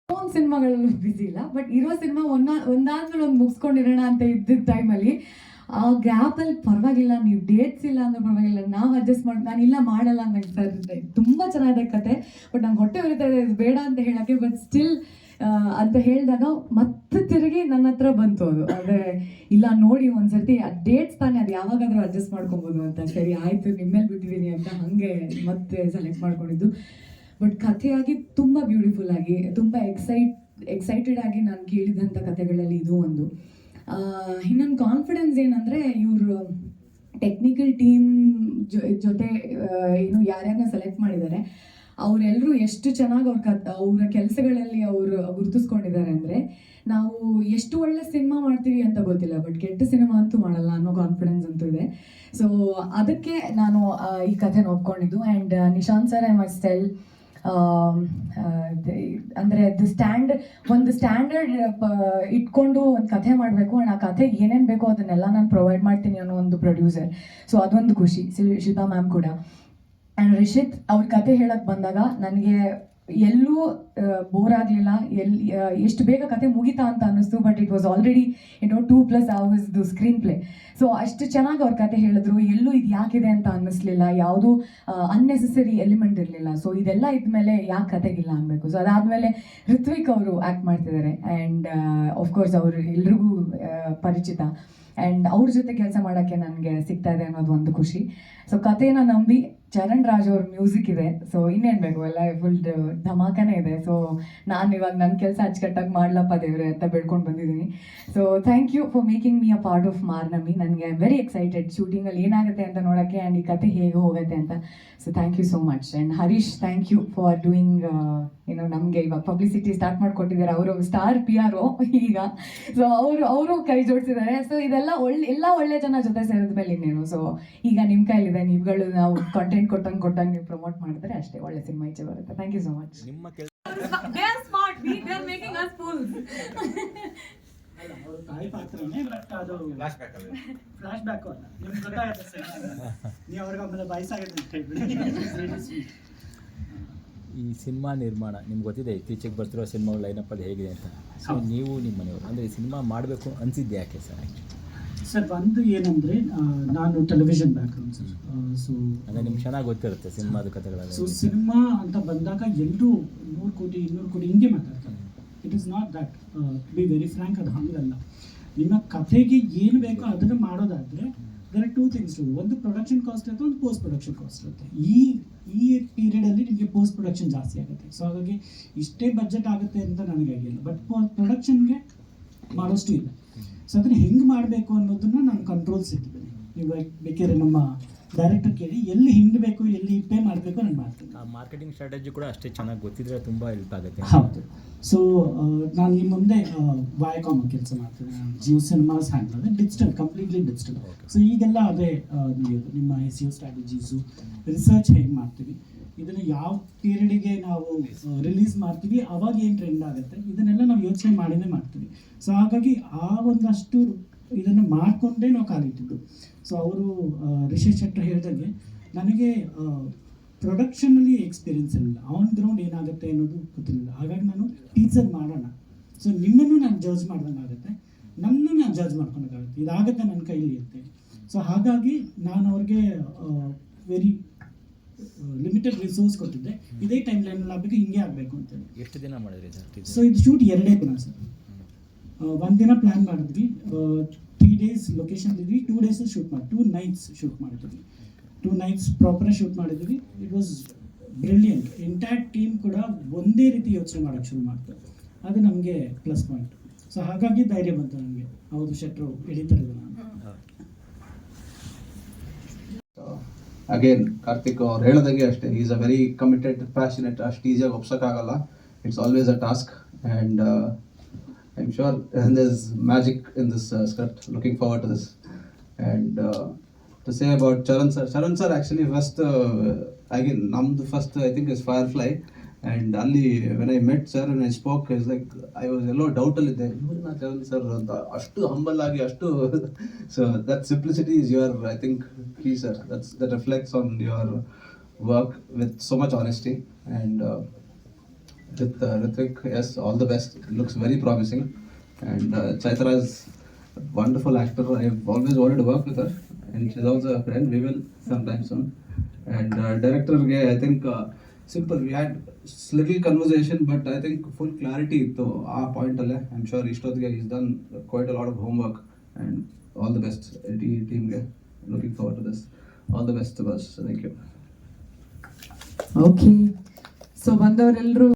ಸಿನಿಮಾಗಳಲ್ಲೂ busy ಇಲ್ಲ, but ಇರೋ cinema ಒಂದಾದ್ಮೇಲೆ ಒಂದು ಮುಗಿಸ್ಕೊಂಡಿರೋಣ ಅಂತ ಇದ್ದಿದ್ದ ಟೈಮಲ್ಲಿ ಆ ಗ್ಯಾಪಲ್ಲಿ ಪರವಾಗಿಲ್ಲ, ನೀವು ಡೇಟ್ಸ್ ಇಲ್ಲ ಅಂದ್ರೆ ಪರವಾಗಿಲ್ಲ, ನಾವು ಅಡ್ಜಸ್ಟ್ ಮಾಡಿ, ನಾನು ಇಲ್ಲ ಮಾಡಲ್ಲ ನಂಗೆ ಸರ್ ತುಂಬ ಚೆನ್ನಾಗಿದೆ ಕತೆ, ಬಟ್ ನಂಗೆ ಹೊಟ್ಟೆ ಉರಿತಾ ಇದೆ, ಇದು ಬೇಡ ಅಂತ ಹೇಳೋಕ್ಕೆ, ಬಟ್ ಸ್ಟಿಲ್ ಅಂತ ಹೇಳಿದಾಗ ಮತ್ತೆ ತಿರುಗಿ ನನ್ನ ಹತ್ರ ಬಂತು ಅದು. ಆದರೆ ಇಲ್ಲ ನೋಡಿ ಒಂದ್ಸರ್ತಿ ಆ ಡೇಟ್ಸ್ ತಾನೇ, ಅದು ಯಾವಾಗಾದರೂ ಅಡ್ಜಸ್ಟ್ ಮಾಡ್ಕೊಬೋದು ಅಂತ. ಸರಿ ಆಯಿತು, ನಿಮ್ಮೇಲೆ ಬಿಟ್ಟಿದ್ದೀನಿ ಅಂತ ಹಾಗೆ ಮತ್ತೆ ಸೆಲೆಕ್ಟ್ ಮಾಡ್ಕೊಂಡಿದ್ದು. ಬಟ್ ಕಥೆಯಾಗಿ ತುಂಬ ಬ್ಯೂಟಿಫುಲ್ ಆಗಿ, ತುಂಬ ಎಕ್ಸೈಟೆಡ್ ಆಗಿ ನಾನು ಕೇಳಿದಂಥ ಕಥೆಗಳಲ್ಲಿ ಇದು ಒಂದು. ಇನ್ನೊಂದು ಕಾನ್ಫಿಡೆನ್ಸ್ ಏನಂದರೆ, ಇವರು ಟೆಕ್ನಿಕಲ್ ಟೀಮ್ ಜೊತೆ ಏನು ಯಾರ್ಯಾರನ್ನ ಸೆಲೆಕ್ಟ್ ಮಾಡಿದ್ದಾರೆ ಅವರೆಲ್ಲರೂ ಎಷ್ಟು ಚೆನ್ನಾಗಿ ಅವರ ಕೆಲಸಗಳಲ್ಲಿ ಅವರು ಗುರುತಿಸ್ಕೊಂಡಿದ್ದಾರೆ ಅಂದರೆ, ನಾವು ಎಷ್ಟು ಒಳ್ಳೆ ಸಿನಿಮಾ ಮಾಡ್ತೀವಿ ಅಂತ ಗೊತ್ತಿಲ್ಲ, ಬಟ್ ಕೆಟ್ಟ ಸಿನಿಮಾ ಅಂತೂ ಮಾಡಲ್ಲ ಅನ್ನೋ ಕಾನ್ಫಿಡೆನ್ಸ್ ಅಂತೂ ಇದೆ. ಸೊ ಅದಕ್ಕೆ ನಾನು ಈ ಕಥೆನ ಒಪ್ಕೊಂಡಿದ್ದು. And Nishant sir I must tell, ಅಂದರೆ ಒಂದು ಸ್ಟ್ಯಾಂಡರ್ಡ್ ಇಟ್ಕೊಂಡು ಒಂದು ಕಥೆ ಮಾಡಬೇಕು, ಆ್ಯಂಡ್ ಆ ಕಥೆಗೆ ಏನೇನು ಬೇಕೋ ಅದನ್ನೆಲ್ಲ ನಾನು ಪ್ರೊವೈಡ್ ಮಾಡ್ತೀನಿ ಅನ್ನೋ ಒಂದು ಪ್ರೊಡ್ಯೂಸರ್. ಸೊ ಅದೊಂದು ಖುಷಿ. ಶಿಲ್ಪಾ ಮ್ಯಾಮ್ ಕೂಡ. ಆ್ಯಂಡ್ ರಿಷಿತ್ ಅವ್ರ ಕತೆ ಹೇಳಕ್ಕೆ ಬಂದಾಗ ನನಗೆ ಎಲ್ಲೂ ಬೋರ್ ಆಗಲಿಲ್ಲ, ಎಷ್ಟು ಬೇಗ ಕತೆ ಮುಗಿತಾ ಅಂತ ಅನ್ನಿಸ್ತು. But it was already 2+ hours screen play. So ಅಷ್ಟು ಚೆನ್ನಾಗಿ ಅವ್ರ ಕತೆ ಹೇಳಿದ್ರು, ಎಲ್ಲೂ ಇದು ಯಾಕಿದೆ ಅಂತ ಅನ್ನಿಸ್ಲಿಲ್ಲ, ಯಾವುದೂ ಅನ್ನೆಸೆಸರಿ ಎಲಿಮೆಂಟ್ ಇರಲಿಲ್ಲ. ಸೊ ಇದೆಲ್ಲ ಇದ್ಮೇಲೆ ಯಾಕೆ ಕತೆಗಿಲ್ಲ ಅನ್ಬೇಕು. ಸೊ ಅದಾದಮೇಲೆ ಋತ್ವಿಕ್ ಅವರು ಆ್ಯಕ್ಟ್ ಮಾಡ್ತಿದ್ದಾರೆ, ಆ್ಯಂಡ್ ಆಫ್ಕೋರ್ಸ್ ಅವರು ಎಲ್ರಿಗೂ ಪರಿಚಿತ, ಆ್ಯಂಡ್ ಅವ್ರ ಜೊತೆ ಕೆಲಸ ಮಾಡೋಕ್ಕೆ ನನಗೆ ಸಿಗ್ತಾ ಇದೆ ಅನ್ನೋದು ಒಂದು ಖುಷಿ. ಸೊ ಕಥೆನ ನಂಬಿ ಚರಣ್ ರಾಜ್ ಅವ್ರ ಮ್ಯೂಸಿಕ್ ಇದೆ, ಸೊ ಇನ್ನೇನು ಬೇಕು, ಎಲ್ಲ ಫುಲ್ ಧಮಾಕನೇ ಇದೆ. ಸೊ ನಾನು ಇವಾಗ ನನ್ನ ಕೆಲಸ ಅಚ್ಚುಕಟ್ಟಾಗಿ ಮಾಡ್ಲಪ್ಪ ದೇವ್ರೆ ಅಂತ ಬೇಡ್ಕೊಂಡು ಬಂದಿದ್ದೀನಿ. So thank you for making me a part of Marnami. ನನಗೆ ಐ ಆಮ್ ವೆರಿ ಎಕ್ಸೈಟೆಡ್ ಶೂಟಿಂಗಲ್ಲಿ ಏನಾಗುತ್ತೆ ಅಂತ ನೋಡೋಕ್ಕೆ, ಆ್ಯಂಡ್ ಈ ಕತೆ ಹೇಗೆ ಹೋಗುತ್ತೆ ಅಂತ. So thank you so much. And Harish, thank you for doing ನಮಗೆ ಇವಾಗ ಪಬ್ಲಿಸಿಟಿ ಸ್ಟಾರ್ಟ್ ಮಾಡಿಕೊಟ್ಟಿದ್ದಾರೆ. ಅವರು ಸ್ಟಾರ್ PR ಈಗ. ಸೊ ಅವರು ಕೈ ಜೋಡಿಸಿದ್ದಾರೆ. ಸೊ ಇದೆಲ್ಲ ಒಳ್ಳೆ ಜನ ಜೊತೆ ಸೇರಿದ ಮೇಲೆ ಇನ್ನೇನು. ಸೊ ಈಗ ನಿಮ್ಮ ಕೈಲಿದೆ, ನೀವುಗಳು ನಾವು ಕಂಟೆಂಟ್ ಕೊಟ್ಟಂಗೆ ನೀವು ಪ್ರಮೋಟ್ ಮಾಡಿದ್ರೆ ಅಷ್ಟೇ ಒಳ್ಳೆ ಸಿನಿಮಾ ಈಚೆ ಬರುತ್ತೆ. Thank you so much. ತಾಯಿ ಪಾತ್ರನೇ, ಬಟ್ ಅದು ಫ್ಲಾಶ್ ಬ್ಯಾಕ್ ಅಲ್ಲ, ನಿಮ್ಗೆ ಗೊತ್ತಾಗುತ್ತೆ ನೀವು ಅವ್ರಿಗೆ ಆಮೇಲೆ ವಯಸ್ಸಾಗುತ್ತೆ ಅಂತ ಹೇಳ್ಬಿಡಿ. ಈ ಸಿನಿಮಾ ನಿರ್ಮಾಣ ನಿಮ್ಗೆ ಗೊತ್ತಿದೆ, ಇತ್ತೀಚೆಗೆ ಬರ್ತಿರೋ ಸಿನಿಮಾಗಳ ಲೈನಪ್ಪಲ್ಲಿ ಹೇಗಿದೆ ಅಂತ. ಸೊ ನೀವು ನಿಮ್ಮ ಮನೆಯವರು ಅಂದರೆ ಈ ಸಿನಿಮಾ ಮಾಡಬೇಕು ಅನಿಸಿದ್ದು ಯಾಕೆ ಸರ್? ಸರ್ ಒಂದು ಏನಂದರೆ, ನಾನು ಟೆಲಿವಿಷನ್ ಬ್ಯಾಕ್ಗ್ರೌಂಡ್ ಸರ್. ಸೊ ಅಂದರೆ ನಿಮ್ಗೆ ಚೆನ್ನಾಗಿ ಗೊತ್ತಿರುತ್ತೆ ಸಿನಿಮಾದ ಕಥೆಗಳೆಲ್ಲ. ಸೊ ಸಿನಿಮಾ ಅಂತ ಬಂದಾಗ ಎಲ್ಲರೂ 100 ಕೋಟಿ 200 ಕೋಟಿ ಹಿಂಗೆ ಮಾತಾಡ್ತಾರೆ. It is not that, to be very frank, ಅದು ಹಂಗಲ್ಲ. ನಿಮ್ಮ ಕಥೆಗೆ ಏನು ಬೇಕೋ ಅದನ್ನು ಮಾಡೋದಾದರೆ ದರ್ ಆರ್ 2 things ಟು. ಒಂದು ಪ್ರೊಡಕ್ಷನ್ ಕಾಸ್ಟ್ ಇರುತ್ತೆ, ಒಂದು ಪೋಸ್ಟ್ ಪ್ರೊಡಕ್ಷನ್ ಕಾಸ್ಟ್ ಇರುತ್ತೆ. ಈ ಪೀರಿಯಡಲ್ಲಿ ನಿಮಗೆ ಪೋಸ್ಟ್ ಪ್ರೊಡಕ್ಷನ್ ಜಾಸ್ತಿ ಆಗುತ್ತೆ. ಸೊ ಹಾಗಾಗಿ ಇಷ್ಟೇ ಬಜೆಟ್ ಆಗುತ್ತೆ ಅಂತ ನನಗೆ ಆಗಿಲ್ಲ, ಬಟ್ ಪ್ರೊಡಕ್ಷನ್ಗೆ ಮಾಡೋಷ್ಟು ಇಲ್ಲ. ಸೊ ಅದನ್ನು ಹೆಂಗೆ ಮಾಡಬೇಕು ಅನ್ನೋದನ್ನು ನಾನು ಕಂಟ್ರೋಲ್ಸ್ ಇಟ್ಟಿದ್ದೀನಿ. ನೀವು ಬೇಕಾದ್ರೆ ನಮ್ಮ ಡೈರೆಕ್ಟರ್ ಕೇಳಿ, ಎಲ್ಲಿ ಹಿಂಡಬೇಕು, ಎಲ್ಲಿ ಪೇ ಮಾಡಬೇಕು ನಾನು ಮಾಡ್ತೀನಿ. ಮಾರ್ಕೆಟಿಂಗ್ ಸ್ಟ್ರಾಟಜಿ ಕೂಡ ಅಷ್ಟೇ ಚೆನ್ನಾಗಿ ಗೊತ್ತಿದ್ರೆ ತುಂಬ ಹೆಲ್ಪ್ ಆಗುತ್ತೆ. ಹೌದು. ಸೊ ನಾನು ಈ ಮುಂದೆ ವಾಯಕಾಮ್ ಕೆಲಸ ಮಾಡ್ತೀನಿ, Jio cinemas handle, digital, completely digital. So ಈಗೆಲ್ಲ ಅದೇ ನಡೆಯೋದು. ನಿಮ್ಮ SEO ಸ್ಟ್ರಾಟಜೀಸು, ರಿಸರ್ಚ್ ಹೇಗೆ ಮಾಡ್ತೀವಿ, ಇದನ್ನು ಯಾವ ಪೀರಿಯಡಿಗೆ ನಾವು ರಿಲೀಸ್ ಮಾಡ್ತೀವಿ, ಅವಾಗ ಏನು ಟ್ರೆಂಡ್ ಆಗುತ್ತೆ, ಇದನ್ನೆಲ್ಲ ನಾವು ಯೋಚನೆ ಮಾಡಿನೇ ಮಾಡ್ತೀವಿ. ಸೊ ಹಾಗಾಗಿ ಆ ಒಂದಷ್ಟು ಇದನ್ನು ಮಾಡಿಕೊಂಡೇ ನಾವು ಕಾಲಿಟ್ಟಿದ್ದು. ಸೊ ಅವರು ರಿಷಿ ಶೆಟ್ಟರ್ ಹೇಳಿದಾಗೆ, ನನಗೆ ಪ್ರೊಡಕ್ಷನಲ್ಲಿ ಎಕ್ಸ್ಪೀರಿಯನ್ಸ್ ಇರಲಿಲ್ಲ, ಆನ್ ಗ್ರೌಂಡ್ ಏನಾಗುತ್ತೆ ಅನ್ನೋದು ಗೊತ್ತಿರಲಿಲ್ಲ. ಹಾಗಾಗಿ ನಾನು ಟೀಚರ್ ಮಾಡೋಣ, ಸೊ ನಿಮ್ಮನ್ನು ನಾನು ಜಡ್ಜ್ ಮಾಡ್ದಂಗೆ ಆಗುತ್ತೆ, ನನ್ನನ್ನು ನಾನು ಜಡ್ಜ್ ಮಾಡ್ಕೊಳಕ್ಕಾಗುತ್ತೆ, ಇದಾಗುತ್ತೆ ನನ್ನ ಕೈಲಿ ಅಂತ. ಸೊ ಹಾಗಾಗಿ ನಾನು ಅವ್ರಿಗೆ ವೆರಿ ಲಿಮಿಟೆಡ್ ರಿಸೋರ್ಸ್ ಕೊಟ್ಟಿದ್ದೆ, ಇದೇ ಟೈಮ್ ಲೈನಲ್ಲಿ ಆಗಬೇಕು, ಹಿಂಗೆ ಆಗಬೇಕು ಅಂತೇಳಿ. ಎಷ್ಟು ದಿನ ಮಾಡಿದ್ರಿ ಸರ್? ಸೊ ಇದು ಶೂಟ್ 2 ದಿನ ಸರ್. 1 ದಿನ ಪ್ಲ್ಯಾನ್ ಮಾಡಿದ್ವಿ, 3 days ಲೊಕೇಶನ್ ಇದ್ವಿ, 2 days ಶೂಟ್ ಮಾಡಿ, 2 nights ಶೂಟ್ ಮಾಡಿದ್ವಿ, 2 nights ಪ್ರಾಪರ್ ಶೂಟ್ ಮಾಡಿದ್ವಿ. It was brilliant. Entire team ಕೂಡ ಒಂದೇ ರೀತಿ ಯೋಚನೆ ಮಾಡೋಕ್ಕೆ ಶುರು ಮಾಡ್ತಾರೆ, ಅದು ನಮಗೆ ಪ್ಲಸ್ ಪಾಯಿಂಟ್. ಸೊ ಹಾಗಾಗಿ ಧೈರ್ಯ ಬಂತು ನನಗೆ, ಹೌದು ಶೆಟ್ರು ಎಳಿತಾರೆ ನಾನು. ಅಗೇನ್ ಕಾರ್ತಿಕ್ ಅವ್ರು ಹೇಳಿದಾಗೆ ಅಷ್ಟೇ, is a very committed, passionate. ಅಷ್ಟು ಈಸಿಯಾಗಿ ಒಪ್ಸೋಕ್ಕಾಗಲ್ಲ, it's always a task. And I'm sure there's magic in this script. Looking forward to this. And to say about Charan sir actually first, again, namdu first I think is Firefly. And only when I met sir and I spoke, it's like I was a little doubtful there. Ivrna Charan sir anta ashtu humble agi ashtu. So that simplicity is your, I think, key sir. That reflects on your work with so much honesty. And with Ritvik. Yes, all the best. It looks very promising. And Chaitra is a wonderful actor. I've always wanted to work with her, and she's also a friend. We will sometime soon. And director, I think simple. We had little conversation, but I think full clarity. So our point, I'm sure Ishtodhige he's done quite a lot of homework. And all the best team. Looking forward to this. All the best to us. Thank you. Okay, so ಬಂದವರೆಲ್ಲರೂ